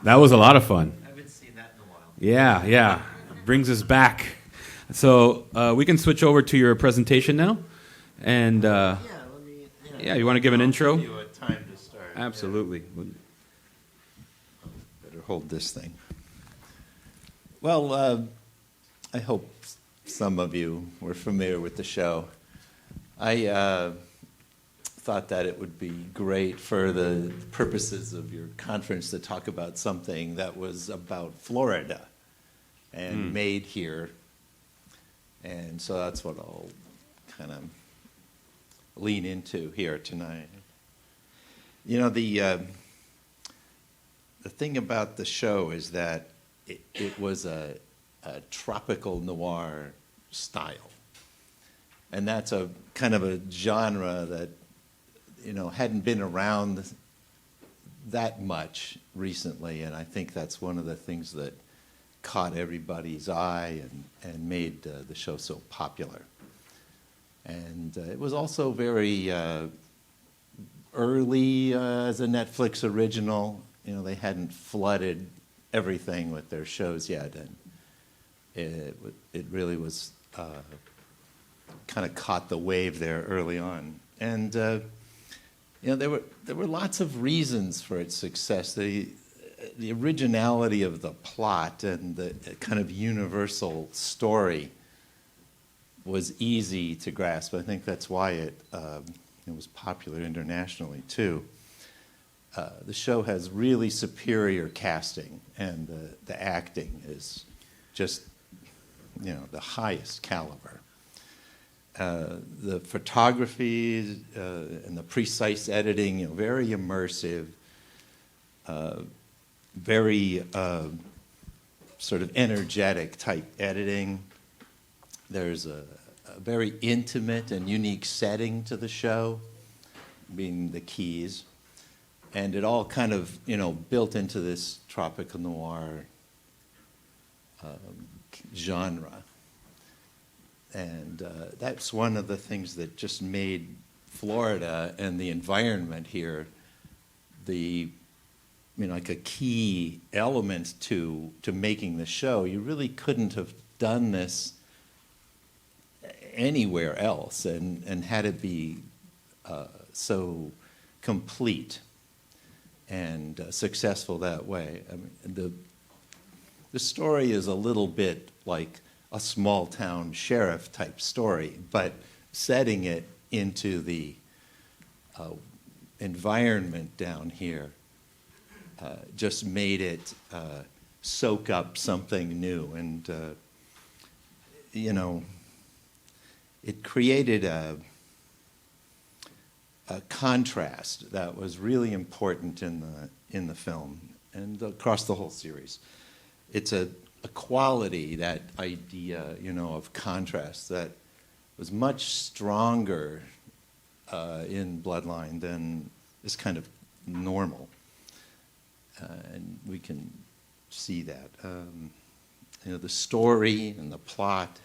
That was a lot of fun. I haven't seen that in a while. Yeah. Brings us back. So we can switch over to your presentation now. And you want to give an intro? Give you a time to start. Absolutely. Better hold this thing. Well, I hope some of you were familiar with the show. I thought that it would be great for the purposes of your conference to talk about something that was about Florida and made here. And so that's what I'll kind of lean into here tonight. You know, the thing about the show is that it was a tropical noir style. And that's a kind of a genre that, you know, hadn't been around that much recently. And I think that's one of the things that caught everybody's eye and made the show so popular. And it was also very early as a Netflix original. You know, they hadn't flooded everything with their shows yet, and it really was kind of caught the wave there early on. And you know, there were lots of reasons for its success. The originality of the plot and the kind of universal story was easy to grasp. I think that's why it was popular internationally too. The show has really superior casting, and the acting is just, you know, the highest caliber. The photography and the precise editing, you know, very immersive, very sort of energetic type editing. There's a very intimate and unique setting to the show, being the Keys. And it all kind of, you know, built into this tropical noir genre. And that's one of the things that just made Florida and the environment here like a key element to making the show. You really couldn't have done this anywhere else and had it be so complete and successful that way. I mean, the story is a little bit like a small town sheriff type story, but setting it into the environment down here just made it soak up something new. And, you know, it created a contrast that was really important in the film and across the whole series. It's a quality, that idea, you know, of contrast that was much stronger in Bloodline than is kind of normal. And we can see that. You know, the story and the plot,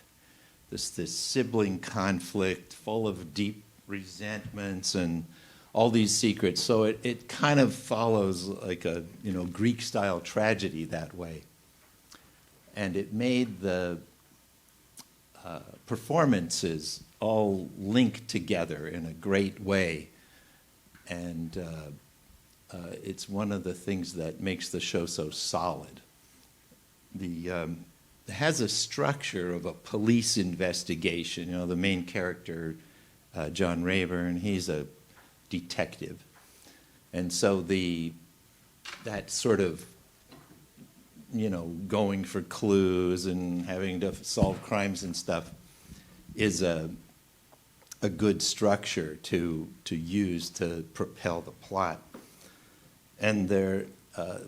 this sibling conflict full of deep resentments and all these secrets. So it kind of follows like a, you know, Greek-style tragedy that way. And it made the performances all linked together in a great way. And it's one of the things that makes the show so solid. It has a structure of a police investigation. You know, the main character, John Rayburn, he's a detective. And so that sort of, you know, going for clues and having to solve crimes and stuff is a good structure to use to propel the plot. And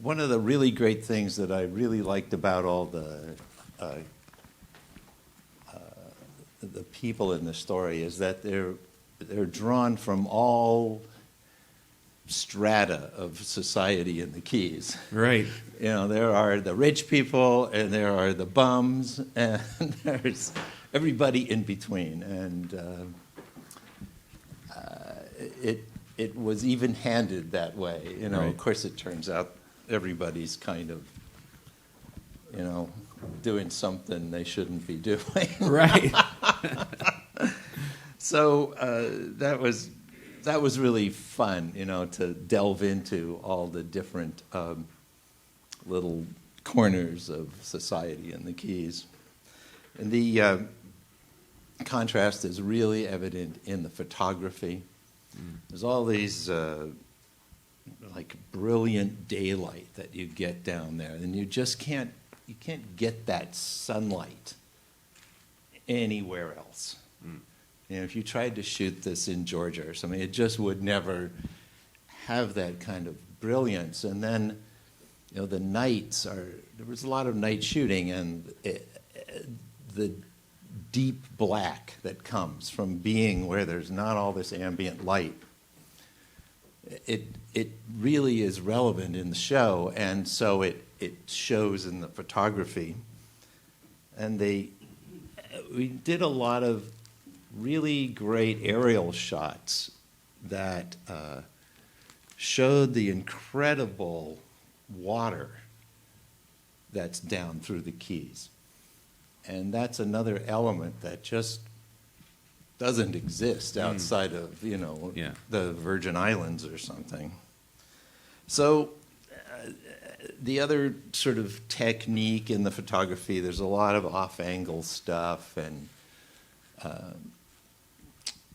one of the really great things that I really liked about all the people in the story is that they're drawn from all strata of society in the Keys. Right. You know, there are the rich people, and there are the bums, and there's everybody in between. And it was even-handed that way. You know, right. Of course, it turns out everybody's kind of, doing something they shouldn't be doing. Right. So that was really fun, to delve into all the different little corners of society in the Keys. And the contrast is really evident in the photography. There's all these like brilliant daylight that you get down there, and you can't get that sunlight anywhere else. If you tried to shoot this in Georgia or something, it just would never have that kind of brilliance. And then, the nights there was a lot of night shooting, and the deep black that comes from being where there's not all this ambient light, it really is relevant in the show, and so it shows in the photography. And we did a lot of really great aerial shots that showed the incredible water that's down through the Keys. And that's another element that just doesn't exist outside of, the Virgin Islands or something. So the other sort of technique in the photography, there's a lot of off-angle stuff and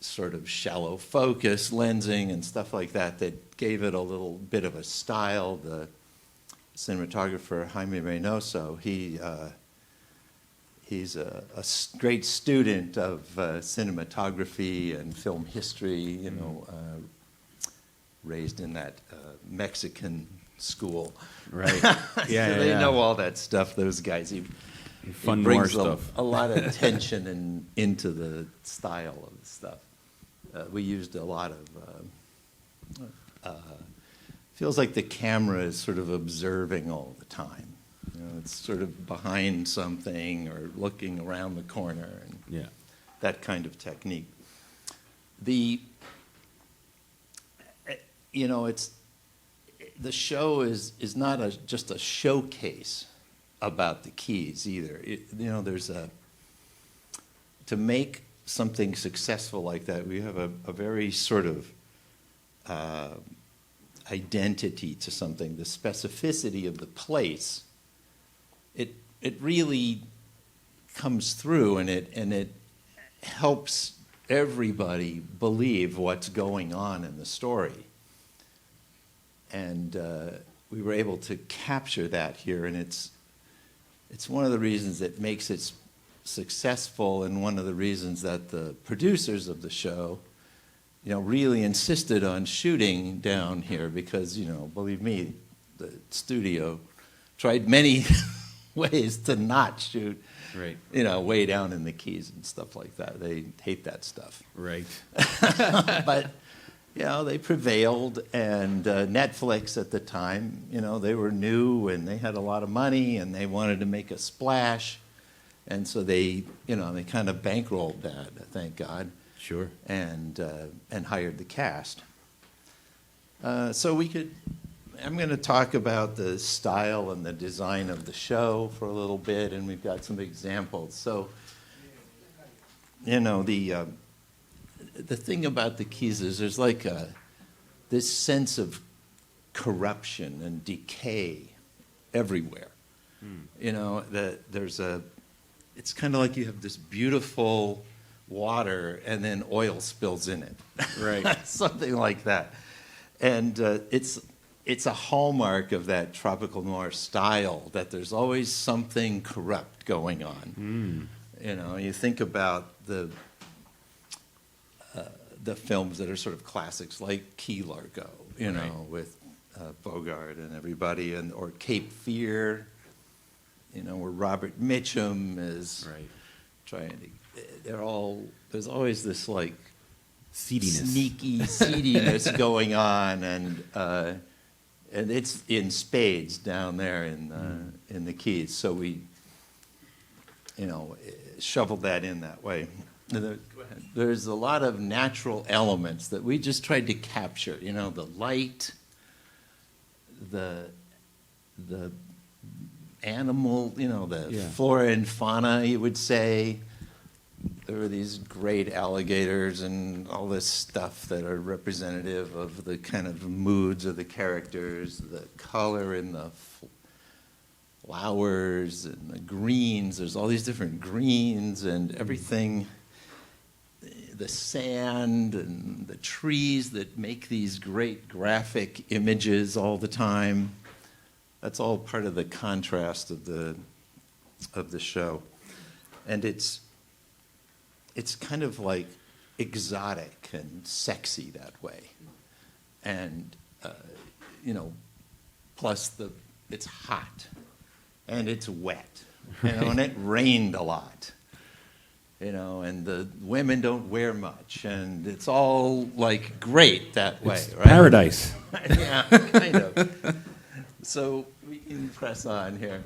sort of shallow focus lensing and stuff like that gave it a little bit of a style. The cinematographer Jaime Reynoso, he's a great student of cinematography and film history, raised in that Mexican school. Right. Yeah, so they know all that stuff, those guys. He brings a lot of tension into the style of the stuff. We used a lot of... feels like the camera is sort of observing all the time. It's sort of behind something or looking around the corner, and that kind of technique. The show is not just a showcase about the Keys either. There's to make something successful like that, we have a very sort of identity to something, the specificity of the place. It really comes through, and it helps everybody believe what's going on in the story. And we were able to capture that here, and it's one of the reasons that makes it successful, and one of the reasons that the producers of the show, really insisted on shooting down here, because, believe me, the studio tried many ways to not shoot, right, way down in the Keys and stuff like that. They hate that stuff. Right. But, they prevailed, and Netflix at the time, they were new, and they had a lot of money, and they wanted to make a splash, and so they kind of bankrolled that, thank God. Sure. And hired the cast. So I'm going to talk about the style and the design of the show for a little bit, and we've got some examples. So, the thing about the Keys is there's like this sense of corruption and decay everywhere. It's kind of like you have this beautiful water and then oil spills in it. Right. Something like that. And it's a hallmark of that tropical noir style that there's always something corrupt going on. You think about the films that are sort of classics like Key Largo, with Bogart and everybody, or Cape Fear, where Robert Mitchum is trying to... There's always this like seediness, sneaky seediness going on, and it's in spades down there in the Keys. So we, shoveled that in that way. There's a lot of natural elements that we just tried to capture. The light, the the animal, the Yeah. flora and fauna, you would say. There were these great alligators and all this stuff that are representative of the kind of moods of the characters, the color in the flowers and the greens. There's all these different greens and everything, the sand and the trees that make these great graphic images all the time. That's all part of the contrast of the show. And it's kind of like exotic and sexy that way. And, plus it's hot and it's wet, and it rained a lot, and the women don't wear much, and it's all like great that way, It's right? paradise. Yeah, kind of. So we can press on here.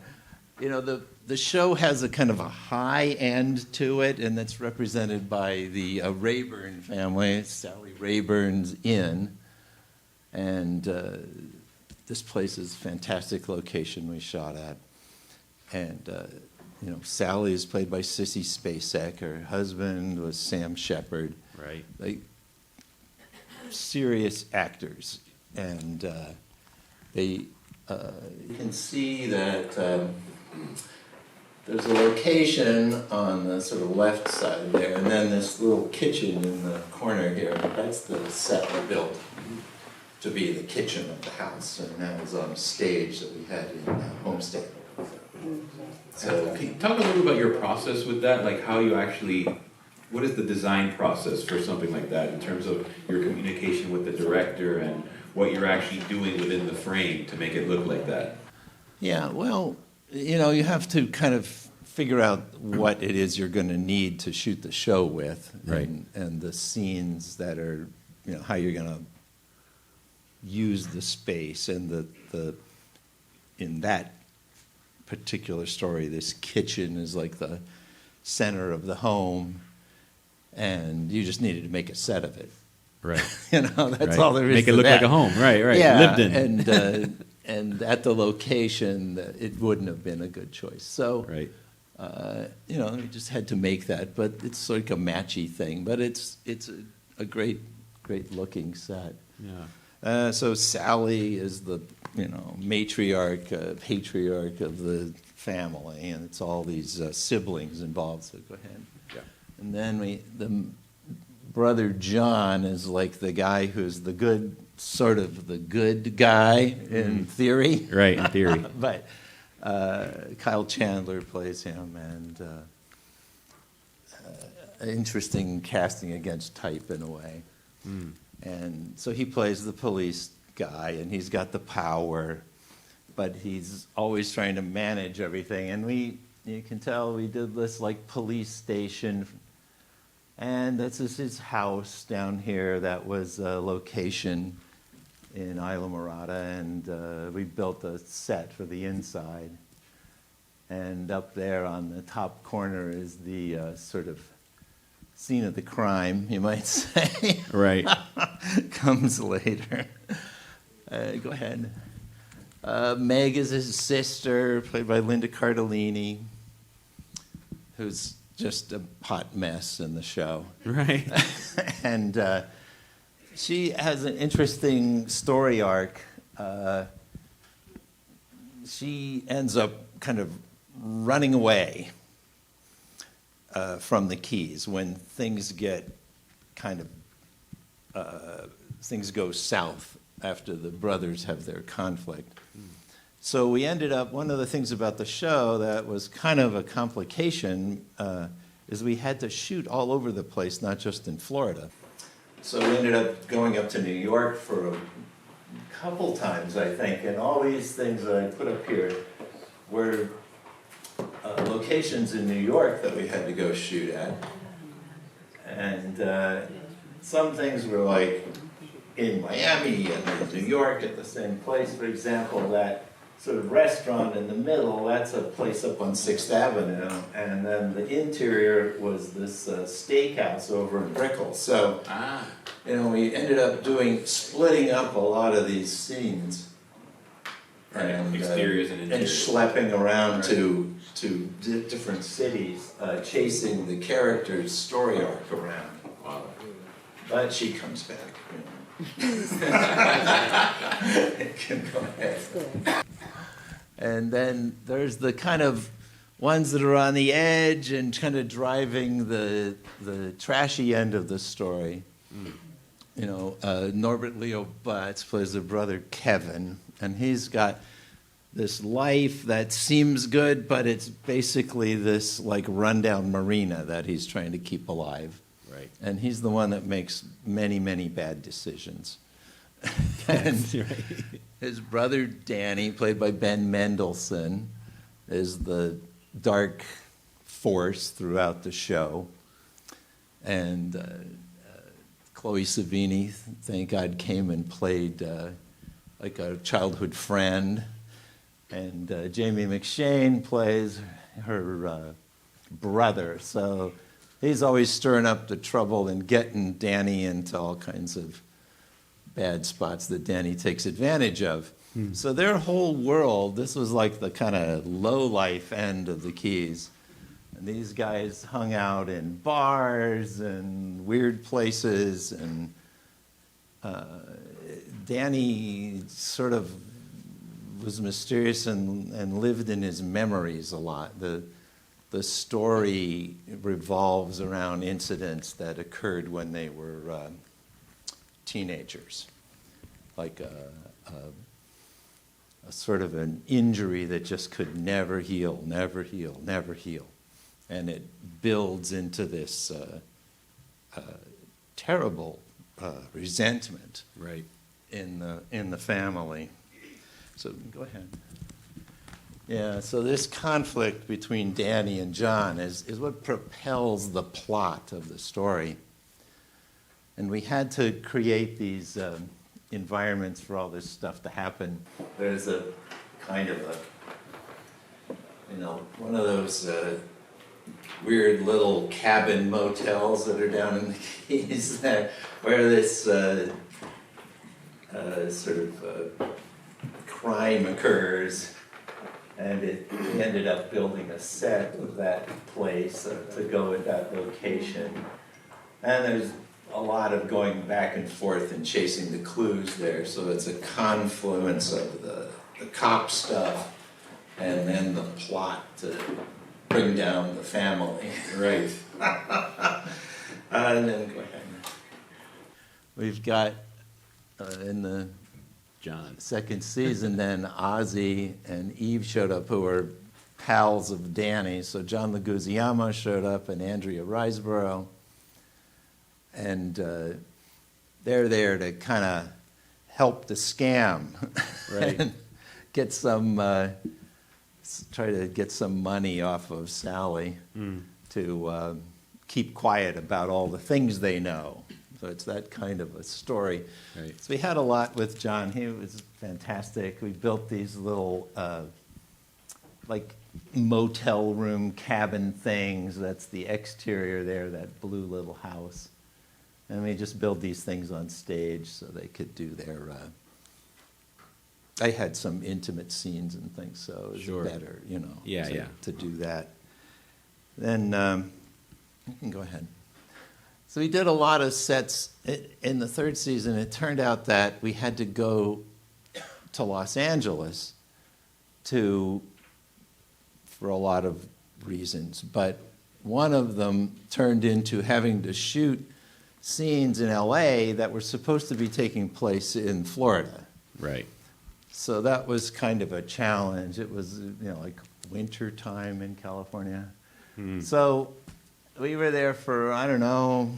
The show has a kind of a high end to it, and that's represented by the Rayburn family, Sally Rayburn's Inn. And this place is a fantastic location we shot at. And, Sally is played by Sissy Spacek. Her husband was Sam Shepard. Right. Like, serious actors. And you can see that there's a location on the sort of left side there, and then this little kitchen in the corner here. That's the set we built to be the kitchen of the house, and that was on a stage that we had in Homestead. So can you talk a little about your process with that, like how you actually, what is the design process for something like that in terms of your communication with the director and what you're actually doing within the frame to make it look like that? Yeah, well, you have to kind of figure out what it is you're going to need to shoot the show with, right? And the scenes that are, how you're going to use the space, and the in that particular story, this kitchen is like the center of the home, and you just needed to make a set of it. Right. That's right. all there is. Make it to look that. like a home. Right. Yeah, Lived in. And at the location, it wouldn't have been a good choice. So, right. We just had to make that. But it's like a matchy thing. But it's a great looking set. Yeah. So Sally is the matriarch, patriarch of the family, and it's all these siblings involved. So go ahead. Yeah. And then the brother John is like the guy who's the good guy in theory. Right, in theory. But Kyle Chandler plays him, and interesting casting against type in a way. Mm. And so he plays the police guy, and he's got the power, but he's always trying to manage everything. And you can tell we did this like police station. And this is his house down here. That was a location in Isla Morada, and we built a set for the inside. And up there on the top corner is the sort of scene of the crime, you might say. Right. Comes later. Go ahead. Meg is his sister, played by Linda Cardellini, who's just a hot mess in the show. Right. And she has an interesting story arc. She ends up kind of running away from the Keys when things get things go south after the brothers have their conflict. So we ended up, one of the things about the show that was kind of a complication is we had to shoot all over the place, not just in Florida. So we ended up going up to New York for a couple times, I think, and all these things that I put up here were locations in New York that we had to go shoot at. And some things were like in Miami and New York at the same place. For example, that sort of restaurant in the middle, that's a place up on 6th Avenue. And then the interior was this steakhouse over in Brickell. So, we ended up splitting up a lot of these scenes. and Exteriors and and interiors. schlepping around Right. to different cities, chasing the character's story arc around. Wow. But she comes back. Go ahead. And then there's the kind of ones that are on the edge and kind of driving the trashy end of the story. You know, Norbert Leo Butz plays the brother Kevin, and he's got this life that seems good, but it's basically this like rundown marina that he's trying to keep alive. Right. And he's the one that makes many, many bad decisions. And his brother Danny, played by Ben Mendelsohn, is the dark force throughout the show. And Chloe Savini, thank God, came and played like a childhood friend. And Jamie McShane plays her brother. So he's always stirring up the trouble and getting Danny into all kinds of bad spots that Danny takes advantage of. So their whole world, this was like the kind of low-life end of the Keys. And these guys hung out in bars and weird places, and Danny sort of was mysterious and lived in his memories a lot. The story revolves around incidents that occurred when they were teenagers, like a sort of an injury that just could never heal, never heal, never heal. And it builds into this terrible resentment Right. in the family. So go ahead. Yeah, so this conflict between Danny and John is what propels the plot of the story. And we had to create these environments for all this stuff to happen. There's a kind of one of those weird little cabin motels that are down in the Keys there, where this sort of crime occurs. And we ended up building a set of that place to go with that location. And there's a lot of going back and forth and chasing the clues there. So it's a confluence of the cop stuff and then the plot to bring down the family. Right. And then go ahead. We've got in the John. second season, then Ozzy and Eve showed up, who were pals of Danny. So John Leguizamo showed up and Andrea Riseborough. And they're there to kind of help the scam. Right. And get some, try to get some money off of Sally to keep quiet about all the things they know. So it's that kind of a story. Right. So we had a lot with John. He was fantastic. We built these little, like, motel room cabin things. That's the exterior there, that blue little house. And we just build these things on stage so they could do their... I had some intimate scenes and things, so it was Sure. better, Yeah. to do that. Then, you can go ahead. So we did a lot of sets. In the third season, it turned out that we had to go to Los Angeles for a lot of reasons. But one of them turned into having to shoot scenes in LA that were supposed to be taking place in Florida. Right. So that was kind of a challenge. It was, like winter time in California. So we were there for, I don't know,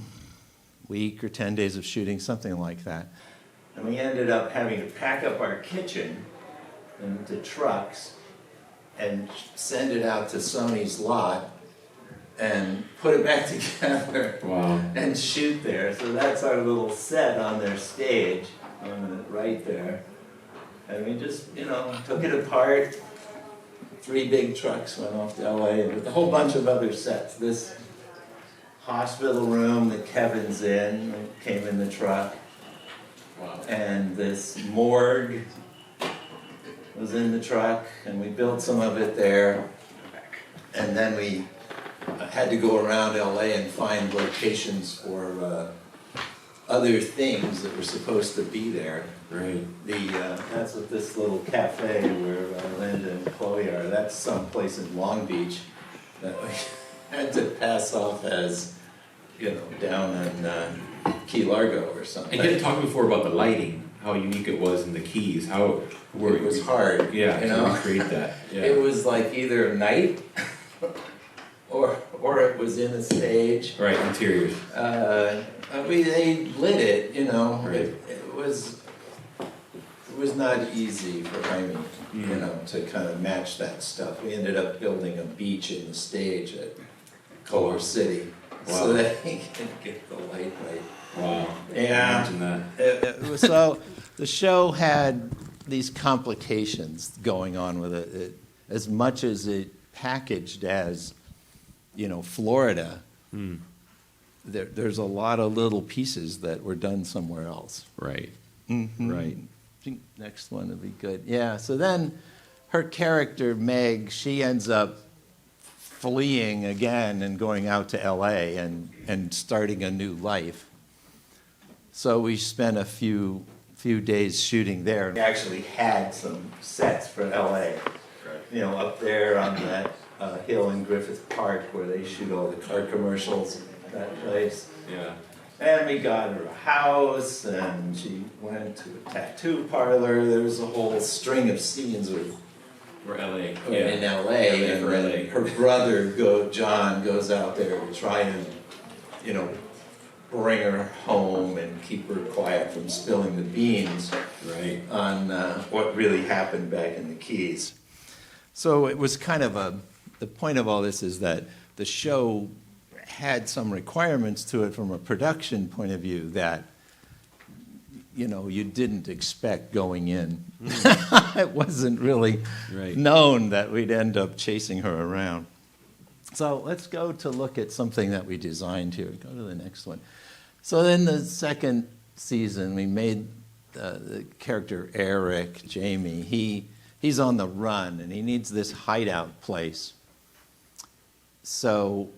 a week or 10 days of shooting, something like that. And we ended up having to pack up our kitchen into trucks and send it out to Sony's lot and put it back together. Wow. And shoot there. So that's our little set on their stage, right there. And we just, took it apart. 3 big trucks went off to LA with a whole bunch of other sets. This hospital room that Kevin's in came in the truck. Wow. And this morgue was in the truck, and we built some of it there. And then we had to go around LA and find locations for other things that were supposed to be there. Right. That's what this little cafe where Linda and Chloe are. That's someplace in Long Beach that we had to pass off as, down in Key Largo or something. And you had talked before about the lighting, how unique it was in the Keys. It was hard. Yeah, to recreate that. Yeah. It was like either night or it was in a stage. Right, interiors. They lit it, Right. It was not easy for Jaime, to kind of match that stuff. We ended up building a beach in the stage at Culver City, so that he could get the light right. Wow. Yeah. Imagine that. So the show had these complications going on with it. As much as it packaged as, Florida, there's a lot of little pieces that were done somewhere else. Right. Mm-hmm. Right. I think next one would be good. Yeah, so then her character, Meg, she ends up fleeing again and going out to L.A. and starting a new life. So we spent a few days shooting there. We actually had some sets for L.A. Right. Up there on that hill in Griffith Park where they shoot all the car commercials, that place. Yeah. And we got her a house, and she went to a tattoo parlor. There was a whole string of scenes with We're LA. in LA, and then her brother John goes out there to try and bring her home and keep her quiet from spilling the beans on what really happened back in the Keys. So it was kind of the point of all this is that the show had some requirements to it from a production point of view that you didn't expect going in. It wasn't really known that we'd end up chasing her around. So let's go to look at something that we designed here. Go to the next one. So in the second season, we made the character Eric, Jamie. He's on the run, and he needs this hideout place. So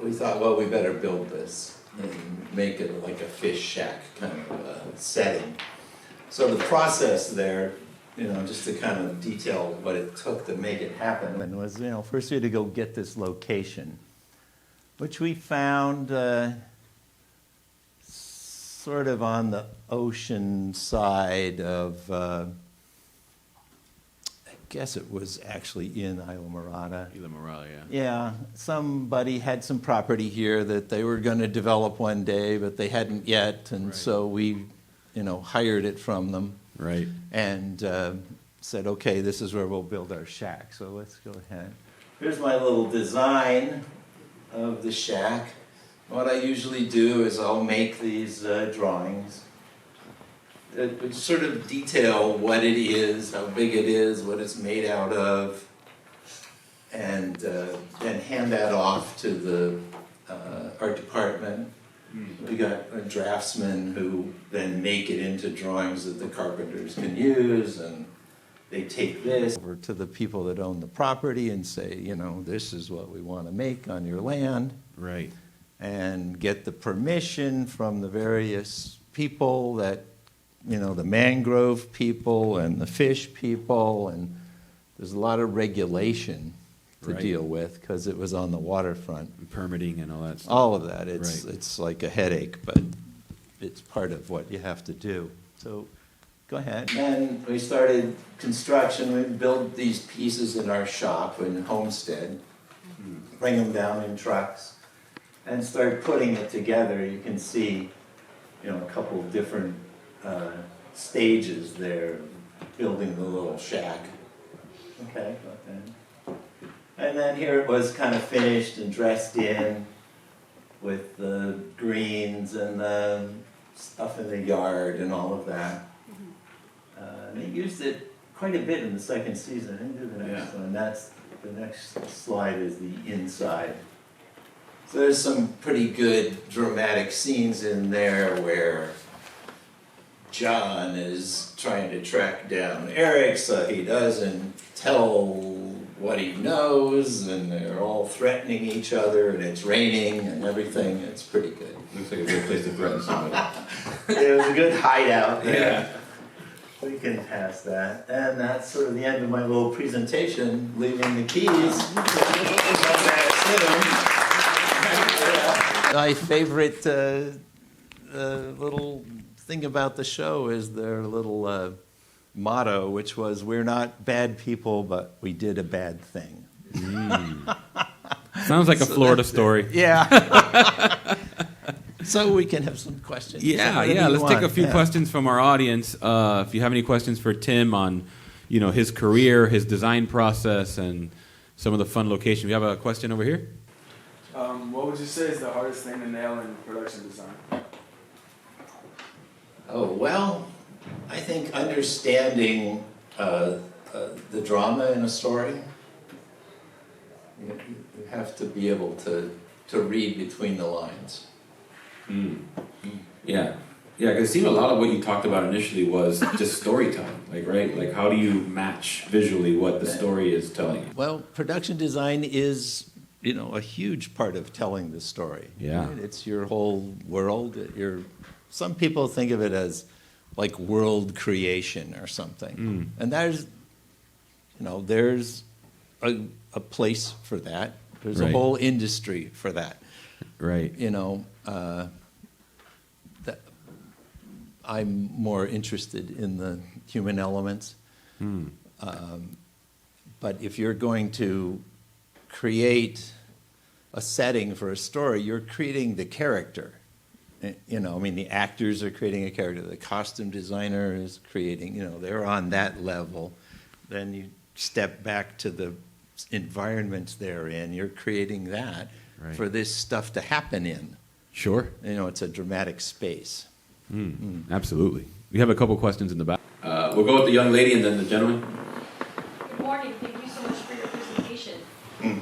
we thought, well, we better build this and make it like a fish shack kind of setting. So the process there, just to kind of detail what it took to make it happen, and was, first we had to go get this location, which we found sort of on the ocean side of, I guess it was actually in Islamorada. Yeah, somebody had some property here that they were going to develop one day, but they hadn't yet, and so we, hired it from them. Right. And said, okay, this is where we'll build our shack. So let's go ahead. Here's my little design of the shack. What I usually do is I'll make these drawings that would sort of detail what it is, how big it is, what it's made out of, and then hand that off to the art department. We got a draftsman who then make it into drawings that the carpenters can use, and they take this over to the people that own the property and say, this is what we want to make on your land. Right. And get the permission from the various people that, the mangrove people and the fish people, and there's a lot of regulation to deal with because it was on the waterfront. And permitting and all that stuff. All of that. It's like a headache, but it's part of what you have to do. So go ahead. And we started construction. We built these pieces in our shop in Homestead, bring them down in trucks, and start putting it together. You can see, a couple of different stages there, building the little shack. Okay, go ahead. And then here it was kind of finished and dressed in with the greens and the stuff in the yard and all of that. And they used it quite a bit in the second season. I didn't do the next one. That's the next slide is the inside. So there's some pretty good dramatic scenes in there where John is trying to track down Eric so he doesn't tell what he knows, and they're all threatening each other, and it's raining and everything. It's pretty good. Looks like a good place to threaten somebody. It was a good hideout there. Yeah. We can pass that. And that's sort of the end of my little presentation, leaving the keys. My favorite little thing about the show is their little motto, which was, "We're not bad people, but we did a bad thing." Sounds like a Florida story. Yeah. So we can have some questions. Yeah. Let's take a few questions from our audience. If you have any questions for Tim on, his career, his design process, and some of the fun locations. We have a question over here. What would you say is the hardest thing to nail in production design? Oh, well, I think understanding the drama in a story. You have to be able to read between the lines. Yeah, because it seemed a lot of what you talked about initially was just storytelling, right? Like, how do you match visually what the story is telling you? Well, production design is, a huge part of telling the story. Yeah. Right? It's your whole world. Some people think of it as like world creation or something. And there's a place for that. There's a Right. whole industry for that. Right. I'm more interested in the human elements. But if you're going to create a setting for a story, you're creating the character. The actors are creating a character. The costume designer is creating, they're on that level. Then you step back to the environments they're in. You're creating that for this stuff to happen in. Sure. It's a dramatic space. Absolutely. We have a couple questions in the back. We'll go with the young lady and then the gentleman. Good morning. Thank you so much for your presentation.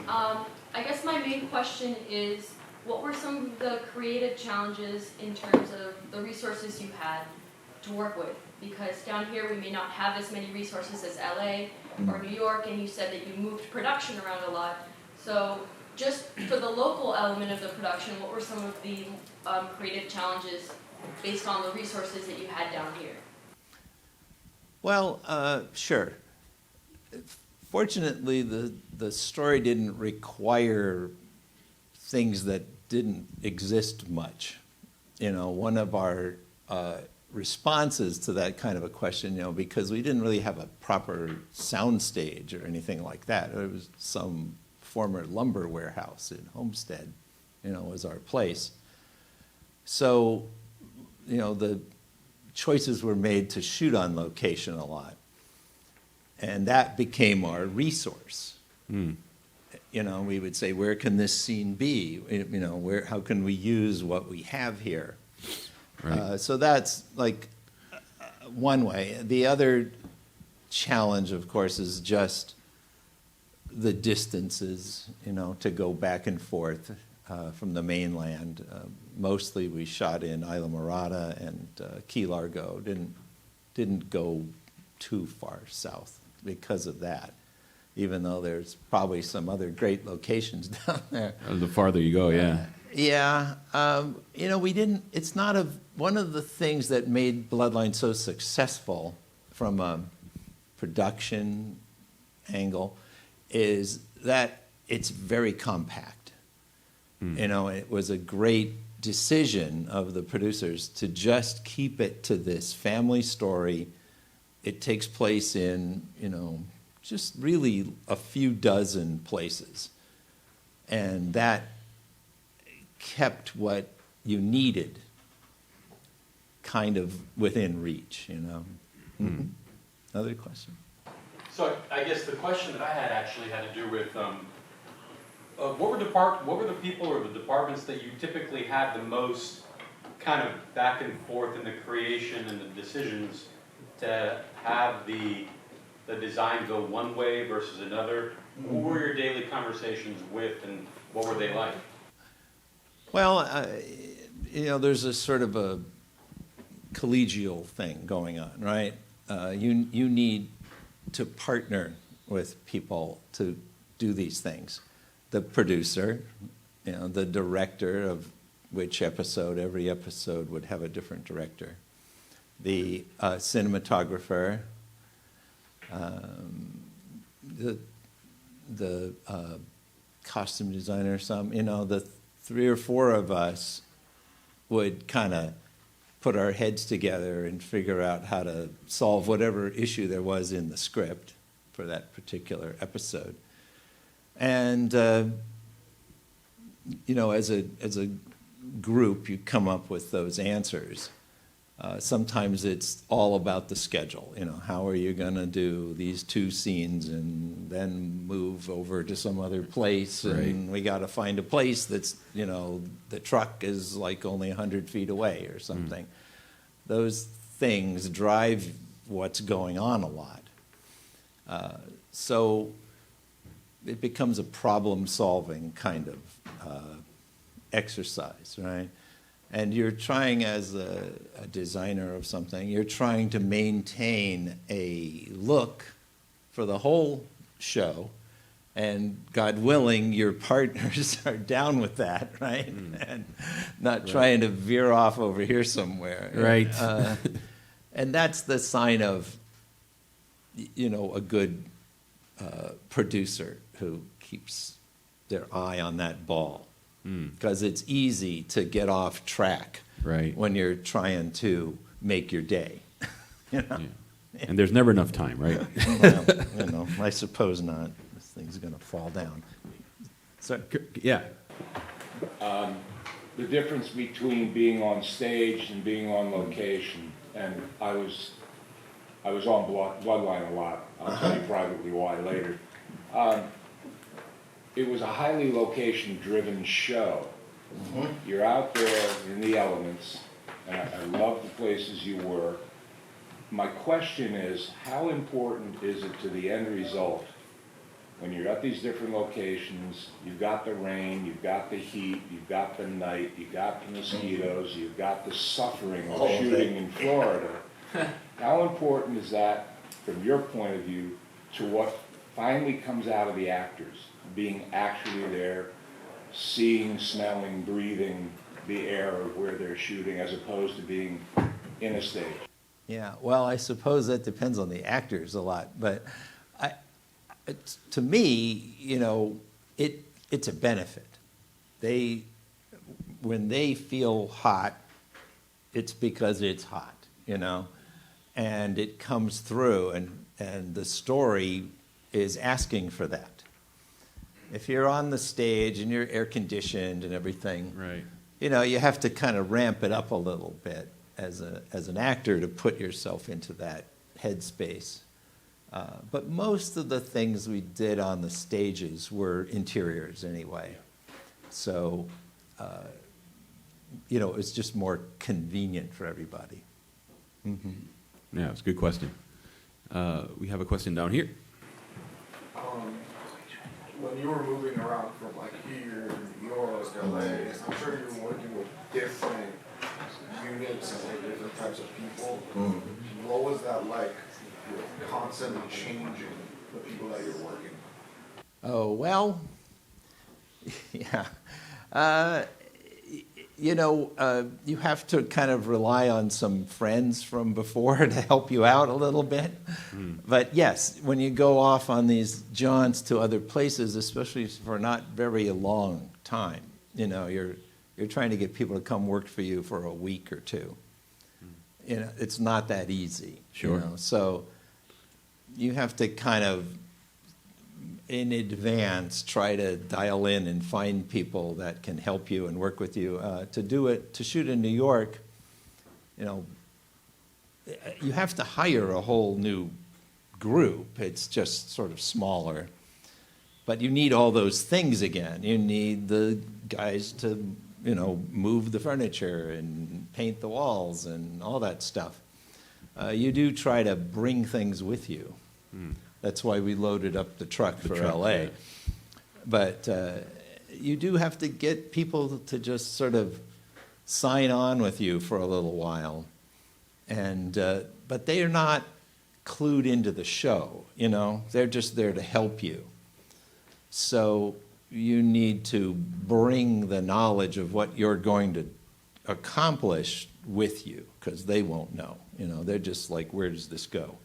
I guess my main question is, what were some of the creative challenges in terms of the resources you had to work with? Because down here we may not have as many resources as LA or New York, and you said that you moved production around a lot. So just for the local element of the production, what were some of the creative challenges based on the resources that you had down here? Well, sure. Fortunately, the story didn't require things that didn't exist much. One of our responses to that kind of a question, because we didn't really have a proper sound stage or anything like that. It was some former lumber warehouse in Homestead, was our place. So, the choices were made to shoot on location a lot. And that became our resource. We would say, where can this scene be? How can we use what we have here? Right. So that's like one way. The other challenge, of course, is just the distances, to go back and forth from the mainland. Mostly we shot in Isla Morada and Key Largo. Didn't go too far south because of that, even though there's probably some other great locations down there. The farther you go, yeah. We didn't, it's not one of the things that made Bloodline so successful from a production angle is that it's very compact. It was a great decision of the producers to just keep it to this family story. It takes place in, just really a few dozen places. And that kept what you needed kind of within reach, Other question? So I guess the question that I had actually had to do with what were the people or the departments that you typically had the most kind of back and forth in the creation and the decisions to have the design go one way versus another? Who were your daily conversations with, and what were they like? Well, there's a sort of a collegial thing going on, right? You need to partner with people to do these things. The producer, the director of which episode, every episode would have a different director. The cinematographer, the costume designer, the 3 or 4 of us would kind of put our heads together and figure out how to solve whatever issue there was in the script for that particular episode. And, as a group, you come up with those answers. Sometimes it's all about the schedule. How are you going to do these 2 scenes and then move over to some other place? And we got to find a place that's, the truck is like only 100 feet away or something. Those things drive what's going on a lot. So it becomes a problem-solving kind of exercise, right? And you're trying, as a designer of something, you're trying to maintain a look for the whole show, and God willing, your partners are down with that, right? And not trying to veer off over here somewhere. Right. And that's the sign of, a good producer who keeps their eye on that ball. Because it's easy to get off track when you're trying to make your day. Yeah. And there's never enough time, right? Well, I suppose not. This thing's going to fall down. So, yeah. The difference between being on stage and being on location, and I was on Bloodline a lot. I'll tell you privately why later. It was a highly location-driven show. You're out there in the elements, and I love the places you were. My question is, how important is it to the end result when you're at these different locations? You've got the rain, you've got the heat, you've got the night, you've got the mosquitoes, you've got the suffering of shooting in Florida. How important is that, from your point of view, to what finally comes out of the actors? Being actually there, seeing, smelling, breathing the air of where they're shooting, as opposed to being in a stage. Yeah, well, I suppose that depends on the actors a lot, but to me, it's a benefit. When they feel hot, it's because it's hot, and it comes through, and the story is asking for that. If you're on the stage and you're air conditioned and everything, you have to kind of ramp it up a little bit as an actor to put yourself into that headspace. But most of the things we did on the stages were interiors anyway. So, it was just more convenient for everybody. Yeah, it's a good question. We have a question down here. When you were moving around from here to New York, LA, I'm sure you were working with different units and different types of people. What was that like, constantly changing the people that you're working with? Oh, well, yeah. You have to kind of rely on some friends from before to help you out a little bit. But yes, when you go off on these jaunts to other places, especially for not very long time, you're trying to get people to come work for you for a week or 2. It's not that easy. Sure. So you have to kind of, in advance, try to dial in and find people that can help you and work with you. To shoot in New York, you have to hire a whole new group. It's just sort of smaller. But you need all those things again. You need the guys to, move the furniture and paint the walls and all that stuff. You do try to bring things with you. That's why we loaded up the truck for LA. Yeah. But you do have to get people to just sort of sign on with you for a little while. And but they are not clued into the show, you know. They're just there to help you. So you need to bring the knowledge of what you're going to accomplish with you, because they won't know. You know, they're just like, where does this go?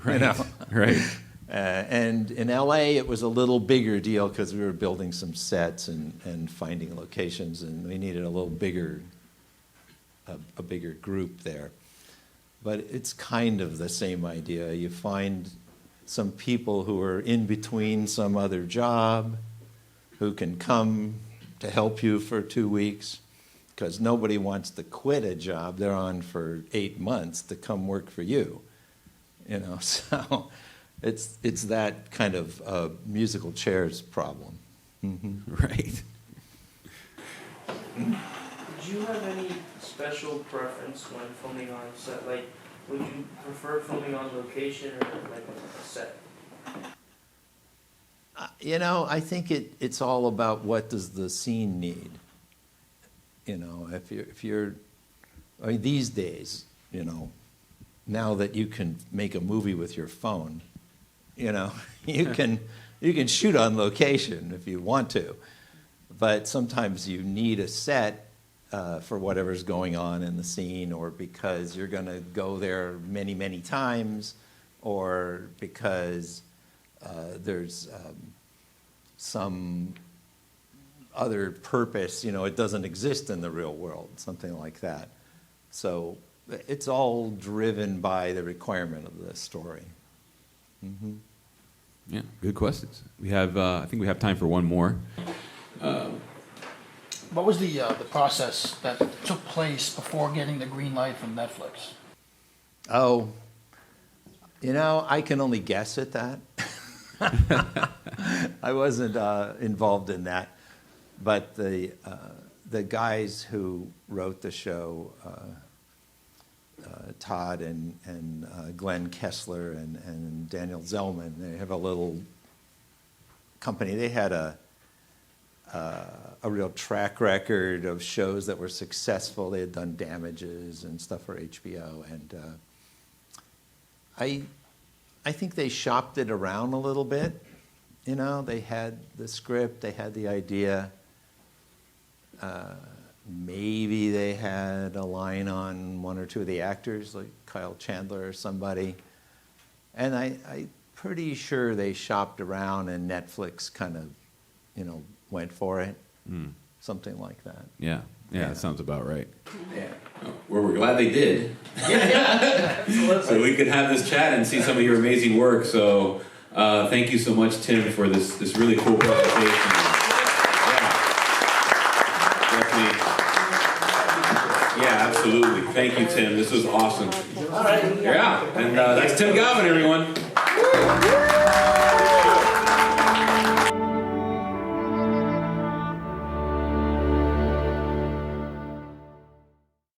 Right. You know? Right. And in LA, it was a little bigger deal because we were building some sets and finding locations, and we needed a little bigger, a bigger group there. But it's kind of the same idea. You find some people who are in between some other job who can come to help you for 2 weeks, because nobody wants to quit a job they're on for 8 months to come work for you. You know, so it's that kind of musical chairs problem. Mm-hmm. Right. Did you have any special preference when filming on set? Like, would you prefer filming on location or like a set? You know, I think it's all about what does the scene need. You know, if you're, I mean, these days, you know, now that you can make a movie with your phone, you know, you can shoot on location if you want to, but sometimes you need a set for whatever's going on in the scene, or because you're going to go there many, many times, or because there's some other purpose, you know, it doesn't exist in the real world, something like that. So it's all driven by the requirement of the story. Mm-hmm. Yeah, good questions. We have, I think we have time for one more. What was the process that took place before getting the green light from Netflix? Oh, you know, I can only guess at that. I wasn't involved in that, but the guys who wrote the show, Todd and Glenn Kessler and Daniel Zellman, they have a little company. They had a real track record of shows that were successful. They had done Damages and stuff for HBO, and I think they shopped it around a little bit. You know, they had the script, they had the idea. Maybe they had a line on one or two of the actors, like Kyle Chandler or somebody. And I'm pretty sure they shopped around and Netflix kind of, you know, went for it. Something like that. Yeah, that sounds about right. Yeah. Well, we're glad they did. So we could have this chat and see some of your amazing work. So thank you so much, Tim, for this really cool presentation. Yeah, absolutely. Thank you, Tim. This was awesome. All right. Yeah, and that's Tim Galvin, everyone.